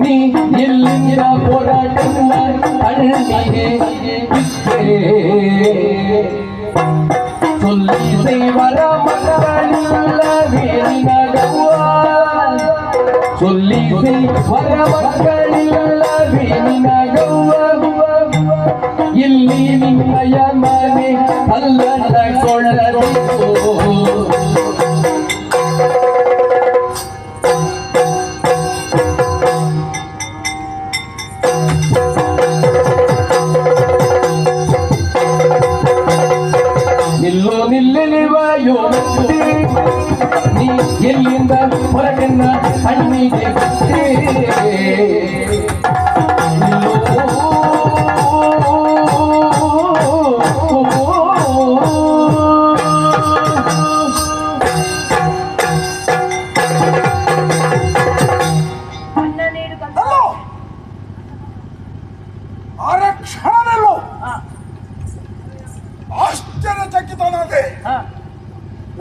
ನೀ ಎಲ್ಲಿಂದ ಹೋರಾಟಲ್ಲ ಅಳ್ಳಿಗೆ ಸೊಲ್ಲಿಸೆ ವರ ಮಕ್ಕಳಿಲ್ಲವೇ ನಿನಗವ್ವ ಸೊಲ್ಲಿಸೆ ವರ ಮಕ್ಕಳಿಲ್ಲವೇ ನಿನಗವ್ವ ಇಲ್ಲಿ ನಿನ್ನಯ ಮನೆ ಅಲ್ಲದ ಕೊಳ್ಳಬೇಕು ನಿಲ್ಲಿಲಿವಾಯೋ ನೀ ಎಲ್ಲಿಂದ ಹೊರಟನ್ನ ಹಣ್ಣಿಗೆ ಆರಕ್ಷಣೆಲ್ಲೋ ಆಶ್ಚರ್ಯಚಕಿತನಾದೆ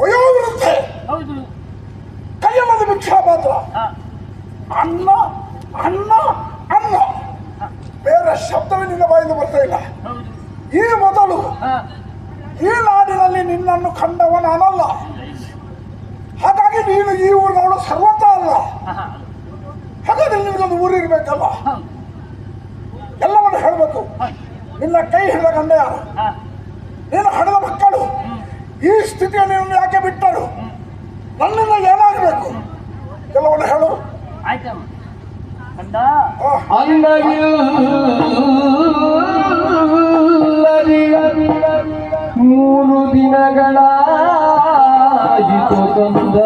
ವಯೋವೃದ್ಧೆ ಕೈಯಲ್ಲದ ಭಿಕ್ಷಾ ಪಾತ್ರ ಅನ್ನ ಅನ್ನ ಅನ್ನ ಬೇರೆ ಶಬ್ದವೇ ನಿನ್ನ ಬಾಯಿಂದ ಬರ್ತಾ ಇಲ್ಲ ಈ ಮೊದಲು ಈ ನಾಡಿನಲ್ಲಿ ನಿನ್ನನ್ನು ಕಂಡವ ನಾನಲ್ಲ ಹಾಗಾಗಿ ನೀನು ಈ ಊರಿನವಳು ಸರ್ವತ ಅಲ್ಲ ಹಾಗಾದ್ರೆ ನಿನಗೊಂದು ಊರಿರ್ಬೇಕಲ್ಲ ಎಲ್ಲವನ್ನು ಹೇಳಬೇಕು ನಿನ್ನ ಕೈ ಹಿಡಿದ ಗಂಡ ಯಾರು ನೀನು ಹಣದ ಮಕ್ಕಳು ಈ ಸ್ಥಿತಿಯಲ್ಲಿ ನೀನು ಯಾಕೆ ಬಿಟ್ಟರು ನನ್ನಿಂದ ಏನಾಗಬೇಕು ಕೆಲವನ್ನು ಹೇಳು ಮೂರು ದಿನಗಳಾಯಿತು ಕಂದ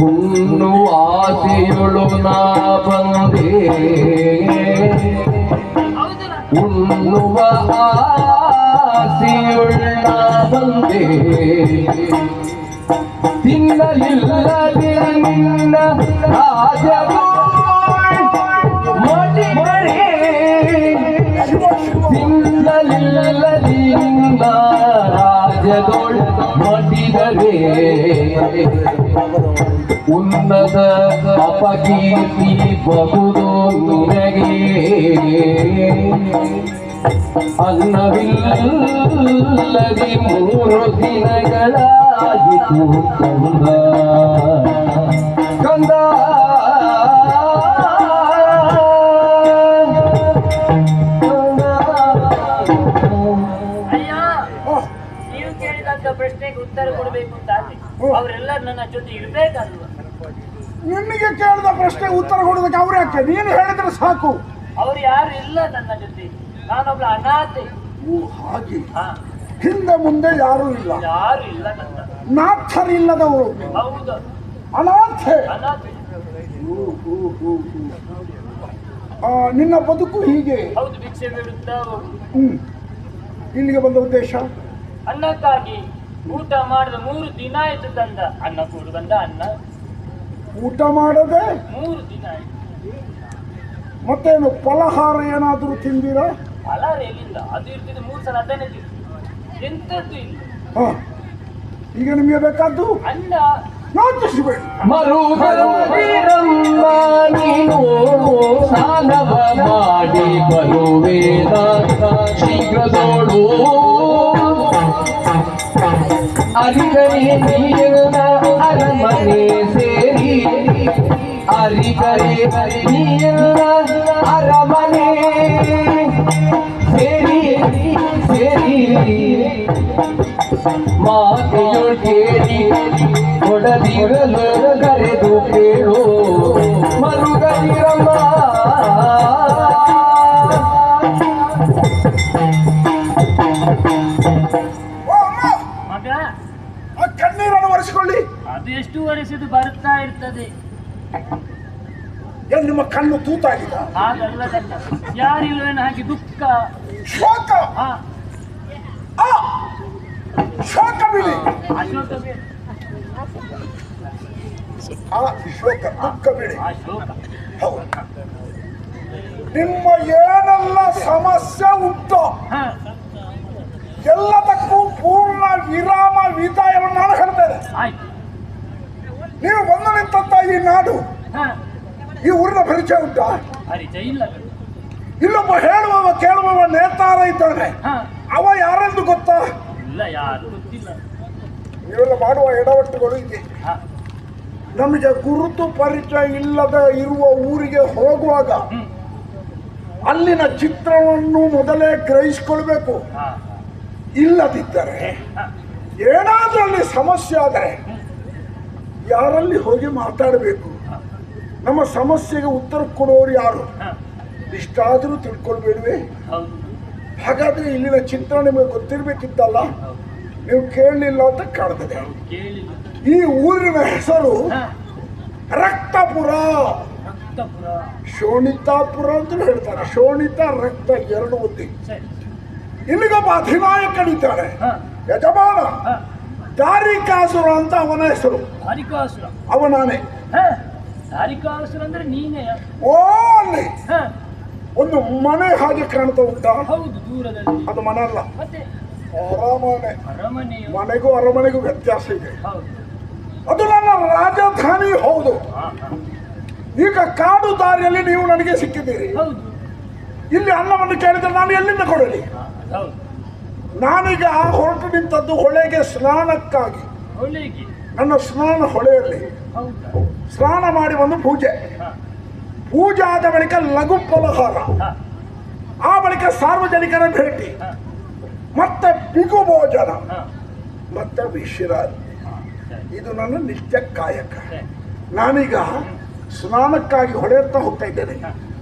ಉಣ್ಣುವ ಆಸೆಯೊಳು ನಾ ಬಂದೆ ಉಣ್ಣುವ ಆಸೆಯುಳ್ಳ ಬಂದೆ ತಿನ್ನಲಿಲ್ಲದೆ ನಿನ್ನ ತಿನ್ನಲಿಲ್ಲದೆ ನಿನ್ನ ರಾಜದೋಳ್ ಮಡಿದರೆ ಉನ್ನತ ಅಪಕೀರ್ತಿ ಬಹುದು ನಿನಗೆ ಅನ್ನವಿಲ್ಲದೆ ಮೂರು ದಿನಗಳಾಯಿತು ಕಂದ ಕಂದ ನೀವು ಕೇಳಿದಂತ ಪ್ರಶ್ನೆಗೆ ಉತ್ತರ ಕೊಡಬೇಕು ಅಂತ ಅವರೆಲ್ಲ ನನ್ನ ಜೊತೆ ಇರ್ಬೇಕಲ್ವ ನಿಮಗೆ ಕೇಳಿದ ಪ್ರಶ್ನೆಗೆ ಉತ್ತರ ಕೊಡೋದಕ್ಕೆ ಅವ್ರು ಯಾಕೆ ನೀನು ಹೇಳಿದ್ರೆ ಸಾಕು ಅವ್ರು ಯಾರು ಇಲ್ಲ ನನ್ನ ಜೊತೆ ನಾನೊಬ್ಳ ಅನಾಥೆ ಹಾಗೆ ಹಿಂದೆ ಮುಂದೆ ಯಾರು ಇಲ್ಲ ಯಾರು ಇಲ್ಲ ನನ್ನ ನಾಥರಿಲ್ಲದವರು ಹೌದು ಅನಾಥೆ ಅನಾಥೆ ನಿನ್ನ ಬದುಕು ಹೀಗೆ ಹೌದು ಭಿಕ್ಷೆ ಬಿಡುತ್ತಾ ಇಲ್ಲಿಗೆ ಬಂದ ಉದ್ದೇಶ ಅನ್ನಕ್ಕಾಗಿ ಊಟ ಮಾಡಿದ 3 ದಿನ ಆಯ್ತು ತಂದ ಅನ್ನ ಕೂಡು ಬಂದ ಅನ್ನ ಊಟ ಮಾಡದೆ 3 ದಿನ ಆಯ್ತು ಮತ್ತೇನು ಫಲಹಾರ ಏನಾದರೂ ತಿಂದಿರಾ ಫಲಹಾರ ಎಲ್ಲಿಂದ ಅದು ಇರ್ತಿದ್ದು 3 ಸಲ ಅದನ್ನೇ ಎಂತದ್ದು ಇಲ್ಲ ಈಗ ನಿಮಗೆ ಬೇಕಾದ್ದು ಅನ್ನ ಯೋಚಿಸಬೇಡಿ ಮರುಗರುವಿರಮ್ಮ ನೀನು ಸಾಲವ ಮಾಡಿ ಬರುವೇದ ಶೀಘ್ರದೋಡು ಅರಿಗರೆ ನೀರಿನ ಅರಮನೆ ಸೇರಿ ಅರಿಗರೆ ನೀರಿನ ಅರಮನೆ ಸೇರಿ ಸೇರಿ ಮಾತೆಯೊಳ್ ಕೇಳಿ ಕೊಡದಿರಲು ಕರೆದು ಕೇಳು ಮರುಗದಿರಮ್ಮ. ಓ ಅಮ್ಮ, ಮಗ ಆ ಕಣ್ಣೀರನ್ನು ಒರೆಸಿಕೊಳ್ಳಿ. ಅದು ಎಷ್ಟು ವರ್ಷದ್ದು ಬರ್ತಾ ಇರ್ತದೆ. ಏನು ನಿಮ್ಮ ಕಣ್ಣು ತೂತಾಗಿದೆ? ಹಾಗಲ್ಲ ಯಾರಿಲ್ವೇನು ಹಾಗೆ ದುಃಖ ಶೋಕ. ಹಾ ಆ ಶೋಕ ಬಿಡಿ. ಅಶೋಕ ಬೇಡ. ಆ ಶೋಕ ದುಃಖ ಬಿಡಿ. ಆ ಶೋಕ ಹೌದು. ನಿಮ್ಮ ಏನೆಲ್ಲ ಸಮಸ್ಯೆ ಉಂಟು ಹಾ ಎಲ್ಲದಕ್ಕೂ ಪೂರ್ಣ ವಿರಾಮ ವಿದಾಯವನ್ನು ನಾನು ಹೇಳ್ತೇನೆ. ಆಯ್ತು. ನೀವು ಬಂದು ನಿಂತ ಈ ನಾಡು, ಹಾ ಈ ಊರಿನ ಪರಿಚಯ ಉಂಟಾ? ಪರಿಚಯ ಇಲ್ಲ. ಇಲ್ಲೊಬ್ಬ ಹೇಳುವವ ಕೇಳುವವ ನೇತಾರ ಇದ್ದಾನೆ. ಹಾ ಅವ ಯಾರೆಂದು ಗೊತ್ತಾ? ಇಲ್ಲ, ಯಾರು ಗೊತ್ತಿಲ್ಲ. ನೀವೆಲ್ಲ ಮಾಡುವ ಎಡವಟ್ಟುಗಳು ಇದೆ. ಹಾ ನಮಗೆ ಗುರುತು ಪರಿಚಯ ಇಲ್ಲದ ಇರುವ ಊರಿಗೆ ಹೋಗುವಾಗ ಹ್ಮ್ ಅಲ್ಲಿನ ಚಿತ್ರವನ್ನು ಮೊದಲೇ ಗ್ರಹಿಸಿಕೊಳ್ಬೇಕು. ಹಾ ಇಲ್ಲದಿದ್ದರೆ ಹಾ ಏನಾದ್ರೂ ಅಲ್ಲಿ ಸಮಸ್ಯೆ ಆದರೆ ಯಾರಲ್ಲಿ ಹೋಗಿ ಮಾತಾಡಬೇಕು, ನಮ್ಮ ಸಮಸ್ಯೆಗೆ ಉತ್ತರ ಕೊಡೋರು ಯಾರು, ಹಾ ಇಷ್ಟಾದರೂ ತಿಳ್ಕೊಳ್ಬೇಡ್ವೆ. ಹೌದು ಹಾಗಾದ್ರೆ ಇಲ್ಲಿನ ಚಿತ್ರ ನಿಮಗೆ ಗೊತ್ತಿರ್ಬೇಕಿತ್ತಲ್ಲ, ಹೌದು. ನೀವು ಕೇಳಲಿಲ್ಲ ಅಂತ ಕಾಣ್ತದೆ. ಕೇಳಿಲ್ಲ. ಈ ಊರಿನ ಹೆಸರು ಹಾ ರಕ್ತಪುರ. ರಕ್ತಪುರ. ಶೋಣಿತಾಪುರ ಅಂತ ಹೇಳ್ತಾರೆ. ಶೋಣಿತ ರಕ್ತ ಎರಡು ಒಂದೇ. ಸರಿ. ಇಲ್ಲಿಗೊಬ್ಬ ಅಧಿನಾಯಕನಿದ್ದಾನೆ, ಹಾ ಯಜಮಾನ. ಹಾ ದಾರಿಕಾಸುರ ಅಂತ ಅವನ ಹೆಸರು. ಧಾರಿಕಾಸುರ. ಅವನಾನೆ. ಹಾ ಧಾರಿಕಾಸುರ ಅಂದ್ರೆ ನೀನೇ. ಓ ಅಲ್ಲಿ ಹಾ ಒಂದು ಮನೆ ಹಾಗೆ ಕಾಣ್ತಾ ಉಂಟಾ? ಹೌದು, ದೂರದಲ್ಲಿ. ಅದು ಮನೆ ಅಲ್ಲ, ಮತ್ತೆ ಅರಮನೆ. ಅರಮನೆಯು. ಮನೆಗೂ ಅರಮನೆಗೂ ವ್ಯತ್ಯಾಸ ಇದೆ. ಹೌದು. ಅದು ನನ್ನ ರಾಜಧಾನಿ. ಹೌದು. ಹಾ ಹಾ ಈಗ ಕಾಡು ದಾರಿಯಲ್ಲಿ ನೀವು ನನಗೆ ಸಿಕ್ಕಿದ್ದೀರಿ. ಹೌದು. ಇಲ್ಲಿ ಅನ್ನವನ್ನು ಕೇಳಿದ್ರೆ ನಾನು ಎಲ್ಲಿಂದ ಕೊಡಲಿ? ಹಾ, ಹೌದು. ನಾನೀಗ ಹೊರಟು ನಿಂತದ್ದು ಹೊಳೆಗೆ ಸ್ನಾನಕ್ಕಾಗಿ. ಹೊಳೆಗೆ. ನನ್ನ ಸ್ನಾನ ಹೊಳೆಯಲ್ಲಿ ಹೌದಾ? ಸ್ನಾನ ಮಾಡಿ ಬಂದು ಪೂಜೆ. ಹಾ ಪೂಜೆ ಆದ ಬಳಿಕ ಲಘು ಫಲಹಾರ, ಹಾ ಆ ಬಳಿಕ ಸಾರ್ವಜನಿಕರ ಭೇಟಿ, ಹಾ ಮತ್ತೆ ಬಿಗು ಭೋಜನ, ಹಾ ಮತ್ತೆ ವಿಶ್ರಾಂತಿ. ಹಾ, ಸರಿ, ಇದು ನನ್ನ ನಿತ್ಯ ಕಾಯಕ. ಸರಿ. ನಾನೀಗ ಸ್ನಾನಕ್ಕಾಗಿ ಹೊಳೆಯುತ್ತಾ ಹೋಗ್ತಾ ಇದ್ದೇನೆ.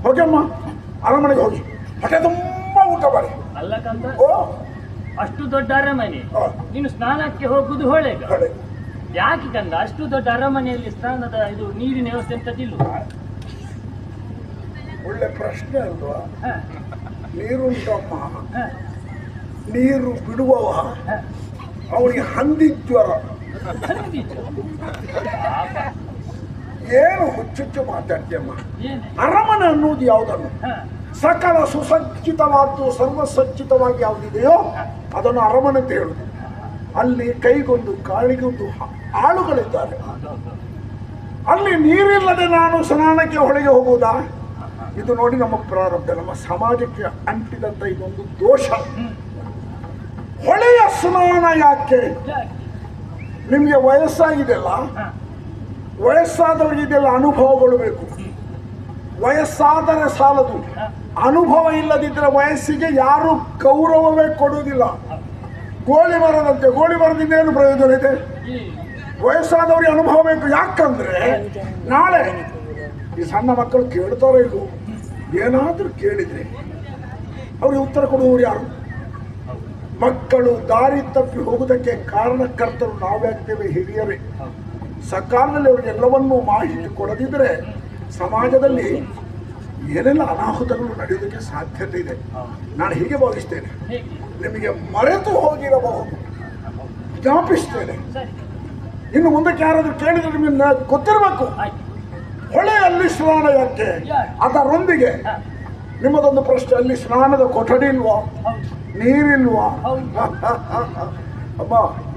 ಹೋಗಮ್ಮ, ಅರಮನೆಗೆ ಹೋಗಿ ಹೊಟ್ಟೆ ತುಂಬಾ ಊಟ ಮಾಡಿ. ಅಲ್ಲ ಕಂದ, ಓ ಅಷ್ಟು ದೊಡ್ಡ ಅರಮನೆ, ಆ, ನೀನು ಸ್ನಾನಕ್ಕೆ ಹೋಗುದು ಹೊಳೆಗ? ಹೊಳೆ. ಯಾಕೆ ಕಂದ ಅಷ್ಟು ದೊಡ್ಡ ಅರಮನೆಯಲ್ಲಿ ಸ್ನಾನದ ಇದು ನೀರಿನ ವ್ಯವಸ್ಥೆ ಎಂತದಿಲ್ಲ? ಒಳ್ಳೆ ಪ್ರಶ್ನೆ ಅಲ್ವಾ? ಹಾ ನೀರುಂಟಮ್ಮ, ಹಾ ನೀರು ಬಿಡುವವ ಹಾ ಅವನಿಗೆ ಹಂದಿ ಜ್ವರ. ಖಂಡಿತ. ಪಾಪ. ಏನು ಹುಚ್ಚುಚ್ಚು ಮಾತಾಡ್ತೀಯಮ್ಮ? ಏನ್? ಅರಮನೆ ಅನ್ನೋದು ಯಾವುದನ್ನು ಹಾ ಸಕಲ ಸುಸಜ್ಜಿತವಾದ್ದು ಸರ್ವಸಜ್ಜಿತವಾಗಿ ಯಾವುದಿದೆಯೋ ಅದನ್ನು ಅರಮನೆ ಅಂತ ಹೇಳುದು. ಅಲ್ಲಿ ಕೈಗೊಂದು ಕಾಳಿಗೊಂದು ಆಳುಗಳಿದ್ದಾರೆ. ಅಲ್ಲಿ ನೀರಿಲ್ಲದೆ ನಾನು ಸ್ನಾನಕ್ಕೆ ಹೊಳೆಗೆ ಹೋಗುವುದಾ? ಇದು ನೋಡಿ ನಮ್ಮ ಪ್ರಾರಬ್ಧ, ನಮ್ಮ ಸಮಾಜಕ್ಕೆ ಅಂಟಿದಂತ ಇದೊಂದು ದೋಷ. ಹೊಳೆಯ ಸ್ನಾನ ಯಾಕೆ? ಯಾಕೆ? ನಿಮಗೆ ವಯಸ್ಸಾಗಿದೆಯಲ್ಲ, ಹಾ ವಯಸ್ಸಾದವರಿಗೆ ಇದೆಲ್ಲ ಅನುಭವಗಳು ಬೇಕು. ವಯಸ್ಸಾದರೆ ಸಾಲದು, ಹಾ ಅನುಭವ ಇಲ್ಲದಿದ್ದರೆ ವಯಸ್ಸಿಗೆ ಯಾರು ಗೌರವವೇ ಕೊಡುವುದಿಲ್ಲ. ಗೋಳಿ ಮರದಂತೆ, ಗೋಳಿ ಮರದಿಂದ ಏನು ಪ್ರಯೋಜನ ಇದೆ? ಈ ವಯಸ್ಸಾದವರಿಗೆ ಅನುಭವ ಬೇಕು. ಯಾಕಂದ್ರೆ ನಾಳೆ ಈ ಸಣ್ಣ ಮಕ್ಕಳು ಕೇಳ್ತಾರೋ ಇಲ್ವೋ, ಏನಾದ್ರೂ ಕೇಳಿದ್ರೆ ಅವ್ರಿಗೆ ಉತ್ತರ ಕೊಡುವವರು ಯಾರು? ಮಕ್ಕಳು ದಾರಿ ತಪ್ಪಿ ಹೋಗುವುದಕ್ಕೆ ಕಾರಣಕರ್ತರು ನಾವ್ಯಾಗ್ತೇವೆ, ಹಿರಿಯರೇ. ಸಕಾಲದಲ್ಲಿ ಅವರಿಗೆಲ್ಲವನ್ನೂ ಮಾಹಿತಿ ಕೊಡದಿದ್ರೆ ಸಮಾಜದಲ್ಲಿ ಏನೆಲ್ಲ ಅನಾಹುತಗಳು ನಡೆಯುವುದಕ್ಕೆ ಸಾಧ್ಯತೆ ಇದೆ. ನಾನು ಹೀಗೆ ಭಾವಿಸ್ತೇನೆ. ಹೇಗೆ? ನಿಮಗೆ ಮರೆತು ಹೋಗಿರಬಹುದು, ಜ್ಞಾಪಿಸ್ತೇನೆ. ಸರಿ, ಇನ್ನು ಮುಂದಕ್ಕೆ ಯಾರಾದ್ರೂ ಕೇಳಿದ್ರೆ ನಿಮಗೆ ಗೊತ್ತಿರಬೇಕು. ಆಯ್ತು. ಹೊಳೆಯಲ್ಲಿ ಸ್ನಾನ ಯಾಕೆ? ಯಾಕೆ? ಅದರೊಂದಿಗೆ ಹಾ ನಿಮ್ಮದೊಂದು ಪ್ರಶ್ನೆ, ಅಲ್ಲಿ ಸ್ನಾನದ ಕೊಠಡಿ ಇಲ್ವಾ? ಹೌದು. ನೀರಿಲ್ವಾ? ಹೌದು. ಅಮ್ಮ,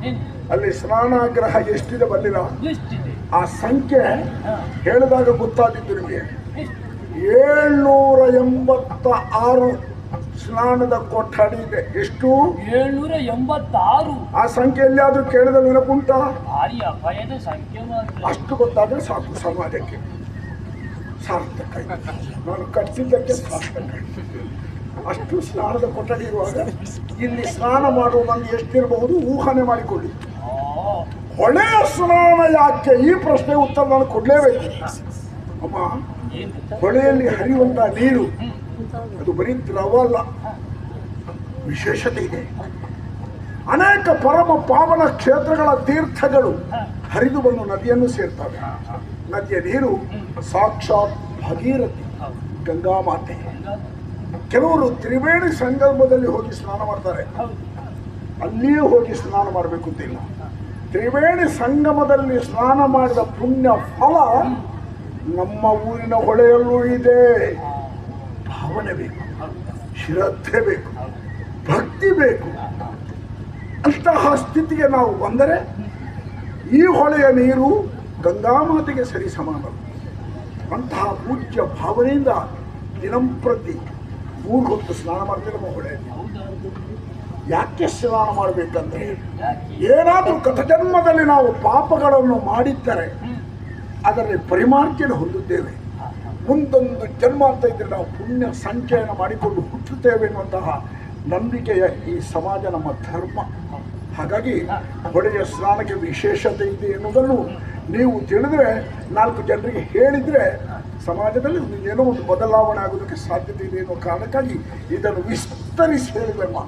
ಏನು? ಅಲ್ಲಿ ಸ್ನಾನಾಗ್ರಹ ಎಷ್ಟಿದೆ ಬಲ್ಲಿರ? ಎಷ್ಟಿದೆ? ಆ ಸಂಖ್ಯೆ ಹಾ ಹೇಳಿದಾಗ ಗೊತ್ತಾಗಿದ್ದು ನಿಮಗೆ. ಎಷ್ಟು? 786 ಸ್ನಾನದ ಕೊಠಡಿ ಇದೆ. ಎಷ್ಟು? 786. ಆ ಸಂಖ್ಯೆ ಎಲ್ಲಿಯಾದ್ರೂ ಕೇಳಿದ ನೆನಪುಂಟಾ? ಭಾರಿ ಅಪಾಯದ ಸಂಖ್ಯೆ ಮಾತ್ರ. ಅಷ್ಟು ಗೊತ್ತಾದ್ರೆ ಸಾಕು, ಸಮಾಜಕ್ಕೆ ಸಾರ್ಥಕ. ನಾನು ಕಟ್ಟಿದ್ದಕ್ಕೆ ಸಾರ್ಥಕ. ಅಷ್ಟು ಸ್ನಾನದ ಕೊಠಡಿ ಇರುವಾಗ ಇಲ್ಲಿ ಸ್ನಾನ ಮಾಡುವುದನ್ನು ಎಷ್ಟಿರಬಹುದು ಊಹನೆ ಮಾಡಿಕೊಳ್ಳಿ. ಹೊಳೆಯ ಸ್ನಾನ ಯಾಕೆ? ಈ ಪ್ರಶ್ನೆ ಉತ್ತರ ನಾನು ಕೊಡ್ಲೇಬೇಕು. ಅಮ್ಮ, ಹೊಳೆಯಲ್ಲಿ ಹರಿಯುವಂತ ನೀರು ಅದು ಬರೀ ದ್ರವ ಅಲ್ಲ, ವಿಶೇಷತೆ ಇದೆ. ಅನೇಕ ಪರಮ ಪಾವನ ಕ್ಷೇತ್ರಗಳ ತೀರ್ಥಗಳು ಹರಿದು ಬಂದು ನದಿಯನ್ನು ಸೇರ್ತವೆ. ನದಿಯ ನೀರು ಸಾಕ್ಷಾತ್ ಭಗೀರಥಿ, ಗಂಗಾ ಮಾತೆ. ಕೆಲವರು ತ್ರಿವೇಣಿ ಸಂಗಮದಲ್ಲಿ ಹೋಗಿ ಸ್ನಾನ ಮಾಡ್ತಾರೆ. ಅಲ್ಲಿಯೇ ಹೋಗಿ ಸ್ನಾನ ಮಾಡಬೇಕು ಅಂತಿಲ್ಲ. ತ್ರಿವೇಣಿ ಸಂಗಮದಲ್ಲಿ ಸ್ನಾನ ಮಾಡಿದ ಪುಣ್ಯ ಫಲ ನಮ್ಮ ಊರಿನ ಹೊಳೆಯಲ್ಲೂ ಇದೆ. ಭಾವನೆ ಬೇಕು, ಶ್ರದ್ಧೆ ಬೇಕು, ಭಕ್ತಿ ಬೇಕು. ಅಂತಹ ಸ್ಥಿತಿಗೆ ನಾವು ಬಂದರೆ ಈ ಹೊಳೆಯ ನೀರು ಗಂಗಾಮಾತೆಗೆ ಸರಿ ಸಮಾನ. ಅಂತಹ ಪೂಜ್ಯ ಭಾವನೆಯಿಂದ ದಿನಂಪ್ರತಿ 3 ಹೊತ್ತು ಸ್ನಾನ ಮಾಡ್ತೀವಿ ನಮ್ಮ ಹೊಳೆಯಲ್ಲಿ. ಯಾಕೆ ಸ್ನಾನ ಮಾಡಬೇಕಂದ್ರೆ, ಏನಾದರೂ ಕಥಜನ್ಮದಲ್ಲಿ ನಾವು ಪಾಪಗಳನ್ನು ಮಾಡಿದ್ದರೆ ಅದರಲ್ಲಿ ಪರಿಮಾರ್ಜನೆ ಹೊಂದುತ್ತೇವೆ. ಮುಂದೊಂದು ಜನ್ಮ ಅಂತ ಇದ್ದರೆ ನಾವು ಪುಣ್ಯ ಸಂಚಯನ ಮಾಡಿಕೊಂಡು ಹುಟ್ಟುತ್ತೇವೆ ಎನ್ನುವಂತಹ ನಂಬಿಕೆಯ ಈ ಸಮಾಜ ನಮ್ಮ ಧರ್ಮ. ಹಾಗಾಗಿ ಹೊಳೆಯ ಸ್ನಾನಕ್ಕೆ ವಿಶೇಷತೆ ಇದೆ ಎನ್ನುವುದನ್ನು ನೀವು ತಿಳಿದ್ರೆ, 4 ಜನರಿಗೆ ಹೇಳಿದರೆ ಸಮಾಜದಲ್ಲಿ ಏನೋ ಒಂದು ಬದಲಾವಣೆ ಆಗೋದಕ್ಕೆ ಸಾಧ್ಯತೆ ಇದೆ ಎನ್ನುವ ಕಾರಣಕ್ಕಾಗಿ ಇದನ್ನು ವಿಸ್ತರಿಸಿ ಹೇಳಿದಮ್ಮ.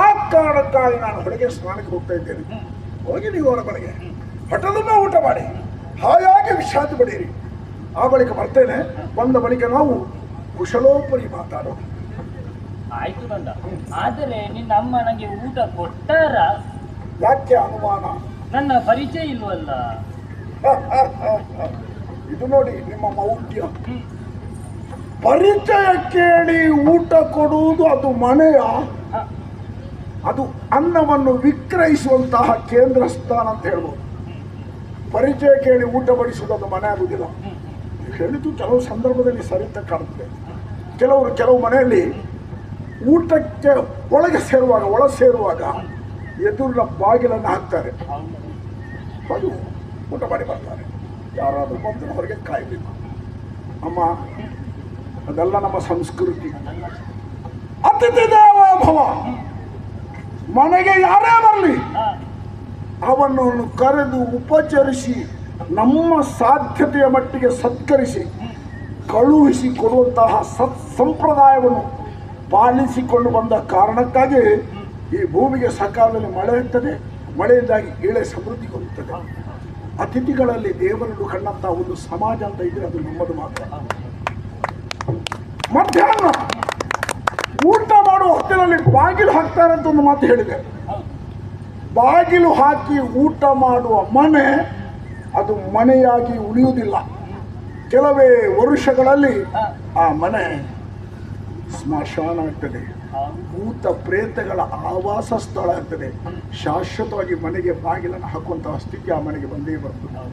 ಆ ಕಾರಣಕ್ಕಾಗಿ ನಾನು ಹೊಳೆಗೆ ಸ್ನಾನಕ್ಕೆ ಹೋಗ್ತಾ ಇದ್ದೇನೆ. ಹೋಗಿ ನೀವು ಅವರ ಮನೆಗೆ ಹೊಟ್ಟದನ್ನು ಊಟ ಮಾಡಿ ಹಾಯಾಗಿ ವಿಶ್ರಾಂತಿ ಪಡೆಯಿರಿ. ಆ ಬಳಿಕ ಬರ್ತೇನೆ. ಬಂದ ಬಳಿಕ ನಾವು ಕುಶಲೋಪರಿ ಮಾತಾಡೋಣ. ಆಯ್ತು ಬಂದ. ಆದರೆ ನಿನ್ನ ಅಮ್ಮ ನನಗೆ ಊಟ ಕೊಟ್ಟಾರ? ಯಾಕೆ ಅನುಮಾನ? ನನ್ನ ಪರಿಚಯ ಇಲ್ವಲ್ಲ. ಇದು ನೋಡಿ ನಿಮ್ಮ ಮೌಢ್ಯ. ಪರಿಚಯ ಕೇಳಿ ಊಟ ಕೊಡುವುದು ಅದು ಮನೆಯ, ಅದು ಅನ್ನವನ್ನು ವಿಕ್ರಯಿಸುವಂತಹ ಕೇಂದ್ರ ಸ್ಥಾನ ಅಂತ ಹೇಳ್ಬೋದು. ಪರಿಚಯ ಕೇಳಿ ಊಟ ಬಡಿಸುವುದು ಅದು ಮನೆ ಆಗುವುದಿಲ್ಲ. ಹೇಳಿದ್ದು ಕೆಲವು ಸಂದರ್ಭದಲ್ಲಿ ಸರಿತ ಕಾಣುತ್ತದೆ. ಕೆಲವು ಮನೆಯಲ್ಲಿ ಊಟಕ್ಕೆ ಒಳ ಸೇರುವಾಗ ಎದುರಿನ ಬಾಗಿಲನ್ನು ಹಾಕ್ತಾರೆ. ಅದು ಊಟ ಮಾಡಿ ಬರ್ತಾರೆ. ಯಾರಾದರೂ ಬಂದು ಹೊರಗೆ ಕಾಯಬೇಕು. ಅಮ್ಮ, ಅದೆಲ್ಲ ನಮ್ಮ ಸಂಸ್ಕೃತಿ. ಅತಿಥಿ ದೇವೋ ಭವ. ಮನೆಗೆ ಯಾರೇ ಬರಲಿ ಅವನನ್ನು ಕರೆದು ಉಪಚರಿಸಿ ನಮ್ಮ ಸಾಧ್ಯತೆಯ ಮಟ್ಟಿಗೆ ಸತ್ಕರಿಸಿ ಕಳುಹಿಸಿ ಕೊಡುವಂತಹ ಸಂಪ್ರದಾಯವನ್ನು ಪಾಲಿಸಿಕೊಂಡು ಬಂದ ಕಾರಣಕ್ಕಾಗಿ ಈ ಭೂಮಿಗೆ ಸಕಾಲದಲ್ಲಿ ಮಳೆ ಇರ್ತದೆ. ಮಳೆಯಿಂದಾಗಿ ಏಳೆ ಸಮೃದ್ಧಿ ಹೊಂದುತ್ತದೆ. ಅತಿಥಿಗಳಲ್ಲಿ ದೇವರನ್ನು ಕಂಡಂತ ಒಂದು ಸಮಾಜ ಅಂತ ಇದ್ರೆ ಅದು ನಮ್ಮದು ಮಾತ್ರ. ಮಧ್ಯಾಹ್ನ ಊಟ ಮಾಡುವ ಹೊತ್ತಿನಲ್ಲಿ ಬಾಗಿಲು ಹಾಕ್ತಾರೆ ಅಂತ ಒಂದು ಮಾತು ಹೇಳಿದೆ. ಬಾಗಿಲು ಹಾಕಿ ಊಟ ಮಾಡುವ ಮನೆ ಅದು ಮನೆಯಾಗಿ ಉಳಿಯುವುದಿಲ್ಲ. ಕೆಲವೇ ವರುಷಗಳಲ್ಲಿ ಆ ಮನೆ ಸ್ಮಶಾನ ಆಗ್ತದೆ. ಭೂತ ಪ್ರೇತಗಳ ಆವಾಸ ಸ್ಥಳ ಆಗ್ತದೆ. ಶಾಶ್ವತವಾಗಿ ಮನೆಗೆ ಬಾಗಿಲನ್ನು ಹಾಕುವಂತಹ ಸ್ಥಿತಿ ಆ ಮನೆಗೆ ಬಂದೇ ಬರ್ತದೆ.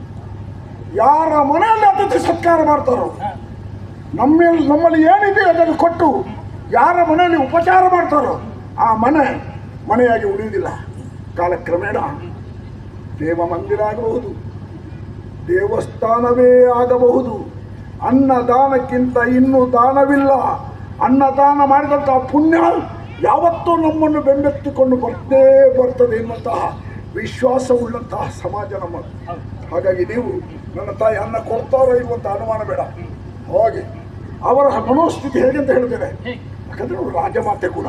ಯಾರ ಮನೆಯಲ್ಲಿ ಅತಿಥಿ ಸತ್ಕಾರ ಮಾಡ್ತಾರೋ, ನಮ್ಮಲ್ಲಿ ಏನಿದೆ ಅದನ್ನು ಕೊಟ್ಟು ಯಾರ ಮನೆಯಲ್ಲಿ ಉಪಚಾರ ಮಾಡ್ತಾರೋ ಆ ಮನೆಯಾಗಿ ಉಳಿಯುವುದಿಲ್ಲ. ಕಾಲಕ್ರಮೇಣ ದೇವ ಮಂದಿರ ಆಗಬಹುದು, ದೇವಸ್ಥಾನವೇ ಆಗಬಹುದು. ಅನ್ನದಾನಕ್ಕಿಂತ ಇನ್ನೂ ದಾನವಿಲ್ಲ. ಅನ್ನದಾನ ಮಾಡಿದಂತಹ ಪುಣ್ಯ ಯಾವತ್ತೂ ನಮ್ಮನ್ನು ಬೆಂಬೆತ್ತಿಕೊಂಡು ಬರ್ತದೆ ಎನ್ನುವಂತಹ ವಿಶ್ವಾಸವುಳ್ಳಂತಹ ಸಮಾಜ ನಮ್ಮದು. ಹಾಗಾಗಿ ನೀವು ನನ್ನ ತಾಯಿ ಅನ್ನ ಕೊಡ್ತಾರೋ ಇರುವಂಥ ಅನುಮಾನ ಬೇಡ. ಹಾಗೆ ಅವರ ಮನೋಸ್ಥಿತಿ ಹೇಗೆ ಅಂತ ಹೇಳ್ತೇನೆ. ಯಾಕಂದರೆ ಅವರು ರಾಜಮಾತೆ ಕೂಡ.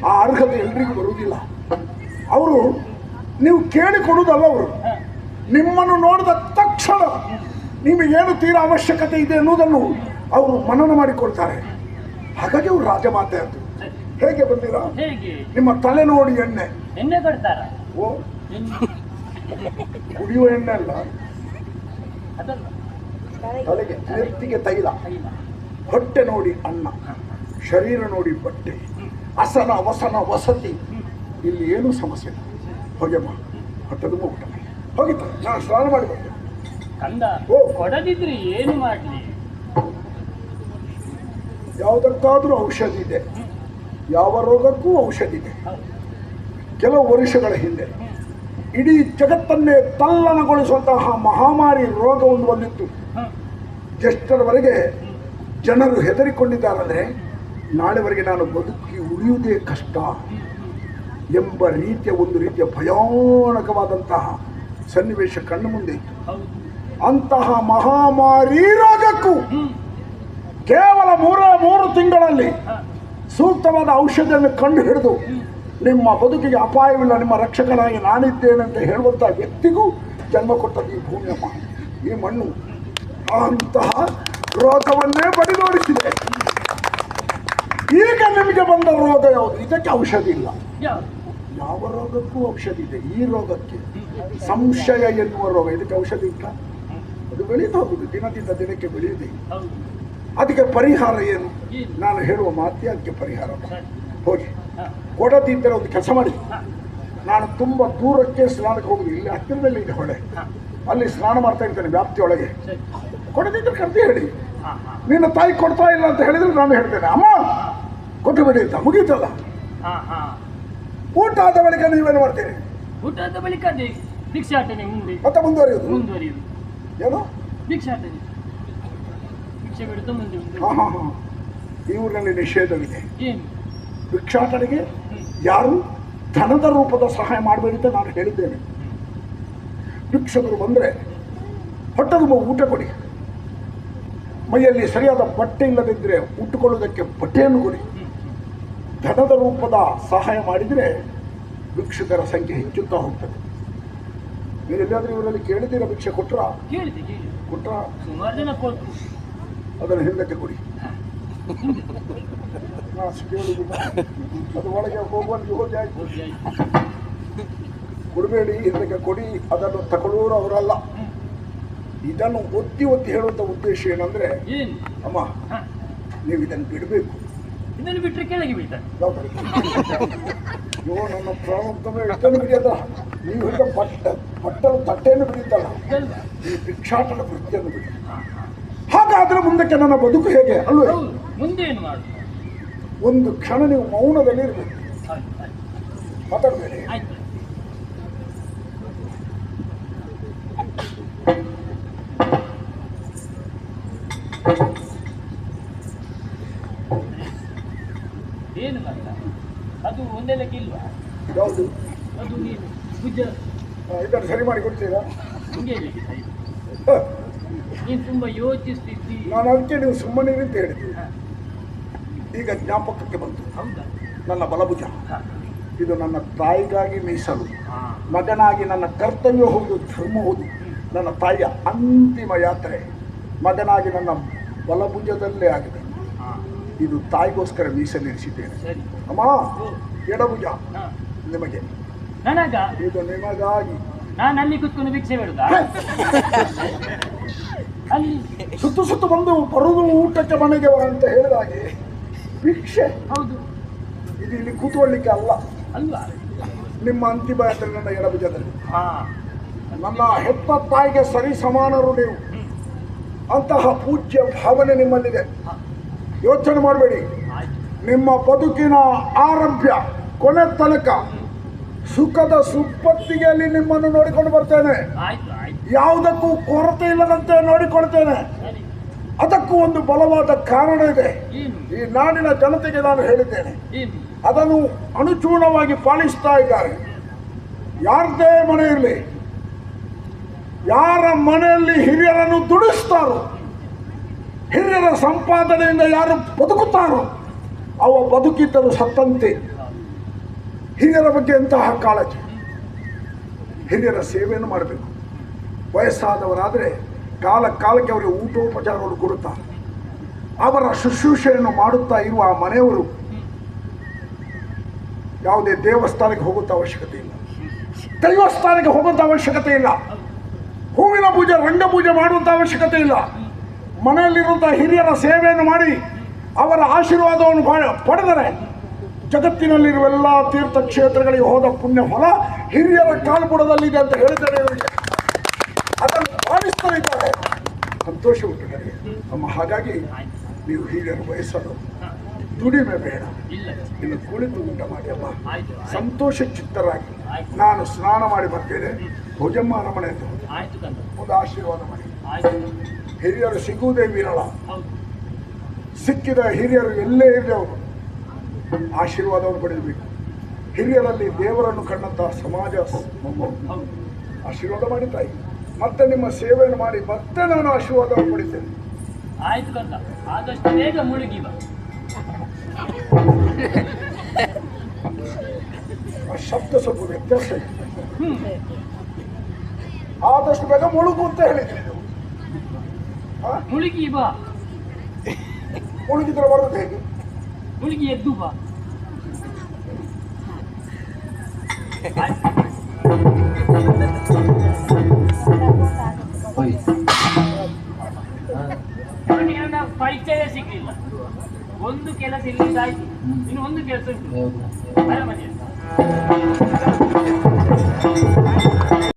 ಆ ಅರ್ಹತೆ ಎಲ್ರಿಗೂ ಬರುವುದಿಲ್ಲ. ಅವರು ನೀವು ಕೇಳಿಕೊಡುವುದಲ್ಲ, ಅವರು ನಿಮ್ಮನ್ನು ನೋಡಿದ ತಕ್ಷಣ ನಿಮಗೇನು ತೀರಾ ಅವಶ್ಯಕತೆ ಇದೆ ಎನ್ನುವುದನ್ನು ಅವರು ಮನನ ಮಾಡಿಕೊಳ್ತಾರೆ. ಹಾಗಾಗಿ ಅವರು ರಾಜಮಾತೆ ಅಂತ. ಹೇಗೆ ಬಂದಿರಾ? ನಿಮ್ಮ ತಲೆ ನೋಡಿ ಎಣ್ಣೆ ಕೊಡ್ತಾರ. ಓ, ಕುಡಿಯುವ ಎಣ್ಣೆ ಅಲ್ಲ, ತಲೆಗೆ ನೆತ್ತಿಗೆ ತೈಲ, ಹೊಟ್ಟೆ ನೋಡಿ ಅನ್ನ, ಶರೀರ ನೋಡಿ ಬಟ್ಟೆ, ಅಸನ ವಸನ ವಸತಿ. ಇಲ್ಲಿ ಏನೂ ಸಮಸ್ಯೆ ಇಲ್ಲ. ಹೋಗ್ಯಮ್ಮ, ಹೊಟ್ಟೆದು ಊಟ ಹೋಗಿತ್ತು. ನಾನು ಸ್ನಾನ ಮಾಡಿ ಬಂದೆ. ಕಂದ ಕೊಡದಿದ್ರೆ ಏನು ಮಾಡಲಿ? ಯಾವುದಕ್ಕಾದರೂ ಔಷಧಿ ಇದೆ. ಯಾವ ರೋಗಕ್ಕೂ ಔಷಧಿ ಇದೆ. ಕೆಲವು ವರ್ಷಗಳ ಹಿಂದೆ ಇಡೀ ಜಗತ್ತನ್ನೇ ತಲ್ಲಣಗೊಳಿಸುವಂತಹ ಮಹಾಮಾರಿ ರೋಗ ಒಂದು ಬಂದಿತ್ತು. ಎಷ್ಟರವರೆಗೆ ಜನರು ಹೆದರಿಕೊಂಡಿದ್ದಾರಂದ್ರೆ ನಾಳೆವರೆಗೆ ನಾನು ಬದುಕಿ ಉಳಿಯುವುದೇ ಕಷ್ಟ ಎಂಬ ರೀತಿಯ ಒಂದು ರೀತಿಯ ಭಯಾನಕವಾದಂತಹ ಸನ್ನಿವೇಶ ಕಣ್ಣು ಮುಂದೆ ಇತ್ತು. ಅಂತಹ ಮಹಾಮಾರಿ ರೋಗಕ್ಕೂ ಕೇವಲ ಮೂರು ತಿಂಗಳಲ್ಲಿ ಸೂಕ್ತವಾದ ಔಷಧಿಯನ್ನು ಕಂಡು ಹಿಡಿದು ನಿಮ್ಮ ಬದುಕಿಗೆ ಅಪಾಯವಿಲ್ಲ, ನಿಮ್ಮ ರಕ್ಷಕನಾಗಿ ನಾನಿದ್ದೇನೆ ಅಂತ ಹೇಳುವಂತಹ ವ್ಯಕ್ತಿಗೂ ಜನ್ಮ ಕೊಟ್ಟದ್ದು ಈ ಭೂಮಿಯಮ್ಮ, ಈ ಮಣ್ಣು. ಅಂತಹ ರೋಗವನ್ನೇ ಬಡಿದೋಡಿಸಿದೆ. ಈಗ ನಿಮಗೆ ಬಂದ ರೋಗ ಯಾವುದು? ಇದಕ್ಕೆ ಔಷಧಿ ಇಲ್ಲ. ಯಾವ ರೋಗಕ್ಕೂ ಔಷಧಿ ಇದೆ. ಈ ರೋಗಕ್ಕೆ ಸಂಶಯ ಎನ್ನುವ ರೋಗ, ಇದಕ್ಕೆ ಔಷಧಿ ಇಲ್ಲ. ಅದು ಬೆಳೀತಾ ಹೋಗುದು, ದಿನದಿಂದ ದಿನಕ್ಕೆ ಬೆಳೆಯುವುದೇ. ಅದಕ್ಕೆ ಪರಿಹಾರ ಏನು? ನಾನು ಹೇಳುವ ಮಾತೇ ಅದಕ್ಕೆ ಪರಿಹಾರ. ಹೋಗಿ ಕೊಡದಿದ್ದರೆ ಒಂದು ಕೆಲಸ ಮಾಡಿ, ನಾನು ತುಂಬ ದೂರಕ್ಕೆ ಸ್ನಾನಕ್ಕೆ ಹೋಗುದು, ಇಲ್ಲಿ ಹತ್ತಿರದಲ್ಲಿ ಇದೆ ಹೊಳೆ, ಅಲ್ಲಿ ಸ್ನಾನ ಮಾಡ್ತಾ ಇರ್ತೇನೆ ವ್ಯಾಪ್ತಿಯೊಳಗೆ. ಕೊಡದಿದ್ದರೆ ಕರ್ದು ಹೇಳಿ, ನಿನ್ನ ತಾಯಿ ಕೊಡ್ತಾ ಇಲ್ಲ ಅಂತ ಹೇಳಿದ್ರೆ ನಾನು ಹೇಳ್ತೇನೆ, ಅಮ್ಮ ಕೊಟ್ಟು ಬಿಡಿ ಅಂತ, ಮುಗೀತಲ್ಲ. ಊಟ ಆದ ಬಳಿಕ ನೀವೇನು ಮಾಡ್ತೀರಿ? ಊಟ ಆದ ಬಳಿಕ ಭಿಕ್ಷಾಟನೆ ಮುಂದೆ ಮತ್ತೆ ಮುಂದುವರಿಯುವುದು ಏನು? ಭಿಕ್ಷಾಟನೆ, ಭಿಕ್ಷೆ ಬಿಡುತ್ತಾ ಮುಂದೆ. ಈ ಊರಿನಲ್ಲಿ ನಿಷೇಧವಿದೆ ಏನು? ಭಿಕ್ಷಾಟನೆಗೆ ಯಾರು ಧನದ ರೂಪದ ಸಹಾಯ ಮಾಡಬೇಡಿ ಅಂತ ನಾನು ಹೇಳಿದ್ದೇನೆ. ಭಿಕ್ಷಕರು ಬಂದರೆ ಹೊಟ್ಟೆ ತುಂಬ ಊಟ ಕೊಡಿ, ಮೈಯಲ್ಲಿ ಸರಿಯಾದ ಬಟ್ಟೆ ಇಲ್ಲದಿದ್ದರೆ ಉಟ್ಟುಕೊಳ್ಳುವುದಕ್ಕೆ ಬಟ್ಟೆಯನ್ನು ಕೊಡಿ. ಧನದ ರೂಪದ ಸಹಾಯ ಮಾಡಿದರೆ ಭಿಕ್ಷುಕರ ಸಂಖ್ಯೆ ಹೆಚ್ಚುತ್ತಾ ಹೋಗ್ತದೆ. ನೀವು ಎಲ್ಲಾದ್ರೂ ಇವರಲ್ಲಿ ಕೇಳಿದ್ದೀರಾ ಭಿಕ್ಷೆ ಕೊಟ್ರ? ಕೊಟ್ರ ಸುಮಾರು ಜನ ಕೊಟ್ಟರು. ಅದನ್ನು ಹಿಂದಕ್ಕೆ ಕೊಡಿ. ಅದು ಒಳಗೆ ಹೋಗುವಲ್ಲಿ ಹೋಗಿ ಆಯ್ತು. ಕೊಡಬೇಡಿ, ಹಿಂದಕ್ಕೆ ಕೊಡಿ. ಅದನ್ನು ತಗೊಳ್ಳೋರು ಅವರಲ್ಲ. ಇದನ್ನು ಒತ್ತಿ ಹೇಳುವಂತ ಉದ್ದೇಶ ಏನಂದ್ರೆ, ಅಮ್ಮ ನೀವು ಇದನ್ನು ಬಿಡಬೇಕು. ಇದನ್ನು ಬಿಟ್ಟರೆ ಕೆಳಗೆ ಬೀಳ್ತಾರೆ. ಇವು ನನ್ನ ಪ್ರಾರಂಭ ಎಷ್ಟನ್ನು ಬಿಡಿಯಲ್ಲ, ನೀವು ಹೇಳಿದ ಬಟ್ಟಲ ತಟ್ಟೆಯನ್ನು ಬಿಡಿತಲ್ಲ, ಈ ಭಿಕ್ಷಾಟನ ವೃತ್ತಿಯನ್ನು ಬಿಡಿ. ಹಾಗಾದ್ರೆ ಮುಂದಕ್ಕೆ ನನ್ನ ಬದುಕು ಹೇಗೆ ಅಲ್ವೇ? ಮುಂದೆ ಏನು ಮಾಡು? ಒಂದು ಕ್ಷಣ ನೀವು ಮೌನದಲ್ಲಿ ಇರಬೇಕು, ಮಾತಾಡಬೇಡಿ. ಏನು ಮಾಡ? ಅದು ಒಂದೇ ಲೆಕ್ಕ ಇಲ್ವಾ? ಯಾವುದು? ಅದು ನೀನು ಪೂಜ ಇದನ್ನು ಸರಿ ಮಾಡಿ ಕೊಡ್ತೀರಾ? ಹಿಂಗೆ ನೀನು ತುಂಬ ಯೋಚಿಸ್ತಿದ್ದಿ. ನಾನು ಅದಕ್ಕೆ ನೀವು ಸುಮ್ಮನೆ ಅಂತ ಹೇಳಿದ್ದೆ. ಈಗ ಜ್ಞಾಪಕಕ್ಕೆ ಬಂತು. ಹೌದಾ? ನನ್ನ ಬಲಭುಜ ಇದು ನನ್ನ ತಾಯಿಗಾಗಿ ಮೀಸಲು, ಮಗನಾಗಿ ನನ್ನ ಕರ್ತವ್ಯ ಹೌದು, ಧರ್ಮ ಹೌದು. ನನ್ನ ತಾಯಿಯ ಅಂತಿಮ ಯಾತ್ರೆ ಮಗನಾಗಿ ನನ್ನ ಬಲಭುಜದಲ್ಲೇ ಆಗಿದೆ. ಇದು ತಾಯಿಗೋಸ್ಕರ ಮೀಸಲಿರಿಸಿದ್ದೇನೆ. ಅಮ್ಮ, ಎಡಭುಜ ನಿಮಗೆ, ನನಗ ಇದು ನಿಮಗಾಗಿ. ನಾನು ಅಲ್ಲಿ ಕುತ್ಕೊಂಡು ಭಿಕ್ಷೆ ಬೇಡುದಾ? ಅಲ್ಲಿ ಸುತ್ತು ಬಂದು ಬರುವುದು ಊಟಕ್ಕೆ ಮನೆಗೆ ಅಂತ ಹೇಳಿದ ಹಾಗೆ ಭಿಕ್ಷೆ. ಹೌದು, ಇದು ಇಲ್ಲಿ ಕೂತ್ಕೊಳ್ಳಿಕ್ಕೆ ಅಲ್ಲ ಅಲ್ವಾ? ನಿಮ್ಮ ಅಂತಿಮ ಯಾತ್ರೆ ನನ್ನ ಎಡಭುಜದಲ್ಲಿ. ನನ್ನ ಹೆತ್ತ ತಾಯಿಗೆ ಸರಿ ಸಮಾನರು ನೀವು. ಅಂತಹ ಪೂಜ್ಯ ಭಾವನೆ ನಿಮ್ಮಲ್ಲಿದೆ. ಯೋಚನೆ ಮಾಡಬೇಡಿ. ನಿಮ್ಮ ಬದುಕಿನ ಆರಂಭ್ಯ ಕೊನೆ ತನಕ ಸುಖದ ಸುಪ್ಪತ್ತಿಗೆಯಲ್ಲಿ ನಿಮ್ಮನ್ನು ನೋಡಿಕೊಂಡು ಬರ್ತೇನೆ. ಯಾವುದಕ್ಕೂ ಕೊರತೆ ಇಲ್ಲದಂತೆ ನೋಡಿಕೊಳ್ತೇನೆ. ಅದಕ್ಕೂ ಒಂದು ಬಲವಾದ ಕಾರಣ ಇದೆ. ಈ ನಾಡಿನ ಜನತೆಗೆ ನಾನು ಹೇಳಿದ್ದೇನೆ, ಅದನ್ನು ಅನುಚೂರ್ಣವಾಗಿ ಪಾಲಿಸ್ತಾ ಇದ್ದಾರೆ. ಯಾರದೇ ಮನೆ ಇರಲಿ, ಯಾರ ಮನೆಯಲ್ಲಿ ಹಿರಿಯರನ್ನು ದುಡಿಸ್ತಾರೋ, ಹಿರಿಯರ ಸಂಪಾದನೆಯಿಂದ ಯಾರು ಬದುಕುತ್ತಾರೋ ಅವ ಬದುಕಿದ್ದರು ಸತ್ತಂತೆ. ಹಿರಿಯರ ಬಗ್ಗೆ ಎಂತಹ ಕಾಳಜಿ. ಹಿರಿಯರ ಸೇವೆಯನ್ನು ಮಾಡಬೇಕು. ವಯಸ್ಸಾದವರಾದರೆ ಕಾಲಕ್ಕೆ ಅವರಿಗೆ ಊಟೋಪಚಾರವನ್ನು ಕೊಡುತ್ತಾರೆ. ಅವರ ಶುಶ್ರೂಷೆಯನ್ನು ಮಾಡುತ್ತಾ ಇರುವ ಆ ಮನೆಯವರು ಯಾವುದೇ ದೇವಸ್ಥಾನಕ್ಕೆ ಹೋಗುವಂಥ ಅವಶ್ಯಕತೆ ಇಲ್ಲ, ದೈವಸ್ಥಾನಕ್ಕೆ ಹೋಗುವಂಥ ಅವಶ್ಯಕತೆ ಇಲ್ಲ, ಹೂವಿನ ಪೂಜೆ ರಂಗಪೂಜೆ ಮಾಡುವಂಥ ಅವಶ್ಯಕತೆ ಇಲ್ಲ. ಮನೆಯಲ್ಲಿರುವಂಥ ಹಿರಿಯರ ಸೇವೆಯನ್ನು ಮಾಡಿ ಅವರ ಆಶೀರ್ವಾದವನ್ನು ಪಡೆದರೆ ಜಗತ್ತಿನಲ್ಲಿರುವ ಎಲ್ಲ ತೀರ್ಥಕ್ಷೇತ್ರಗಳಿಗೆ ಹೋದ ಪುಣ್ಯ ಫಲ ಹಿರಿಯರ ಕಾಲ್ಬುಡದಲ್ಲಿದೆ ಅಂತ ಹೇಳಿದ್ದಾರೆ. ಇವರಿಗೆ ಅದನ್ನು ಪಾಲಿಸ್ತಾ ಇದ್ದಾರೆ. ಸಂತೋಷ ಉಂಟು ನನಗೆ ಅಮ್ಮ. ಹಾಗಾಗಿ ನೀವು ಹಿರಿಯರು ವಯಸ್ಸನ್ನು ದುಡಿಮೆ ಬೇಡ, ಇನ್ನು ಕುಳಿತು ಊಟ ಮಾಡಿ ಅಮ್ಮ. ಸಂತೋಷ ಚಿತ್ತರಾಗಿ ನಾನು ಸ್ನಾನ ಮಾಡಿ ಬರ್ತೇನೆ. ಭೋಜಮ್ಮ ಅರಮನೆ ಅಂತ ಒಂದು ಆಶೀರ್ವಾದ ಮಾಡಿ. ಹಿರಿಯರು ಸಿಗುವುದೇ ವಿರಳ. ಸಿಕ್ಕಿದ ಹಿರಿಯರು ಎಲ್ಲೇ ಇರಲಿ ಅವರು ಆಶೀರ್ವಾದವನ್ನು ಪಡೆಯಬೇಕು. ಹಿರಿಯರಲ್ಲಿ ದೇವರನ್ನು ಕಂಡಂತಹ ಸಮಾಜ ಆಶೀರ್ವಾದ ಮಾಡಿ ತಾಯಿ, ಮತ್ತೆ ನಿಮ್ಮ ಸೇವೆಯನ್ನು ಮಾಡಿ ಮತ್ತೆ ನಾನು ಆಶೀರ್ವಾದವನ್ನು ಪಡಿತೇನೆ. ಆಯ್ತು ಕಂದ, ಆದಷ್ಟು ಬೇಗ ಮುಳುಗಿ ಬಾ. ಆ ಶಬ್ದ ಸ್ವಲ್ಪ ವ್ಯತ್ಯಾಸ ಇದೆ. ಆದಷ್ಟು ಬೇಗ ಮುಳುಗು ಅಂತ ಹೇಳಿದ್ರಿ ನೀವು. ಮುಳುಗಿ ಬಾ. ಮುಳುಗಿದ್ರೆ ಬರೋದು ಹೇಗೆ? ಮುಳುಗಿ ಎದ್ದು ಬಾ. ನನ್ನ ಪರಿಚಯ ಸಿಗ್ಲಿಲ್ಲ. ಒಂದು ಕೆಲಸ ಇಲ್ಲಿಂದಾಯ್ತು, ಇನ್ನು ಒಂದು ಕೆಲಸ ಉಂಟು. ಬರ ಮನೆಯಲ್ಲಿ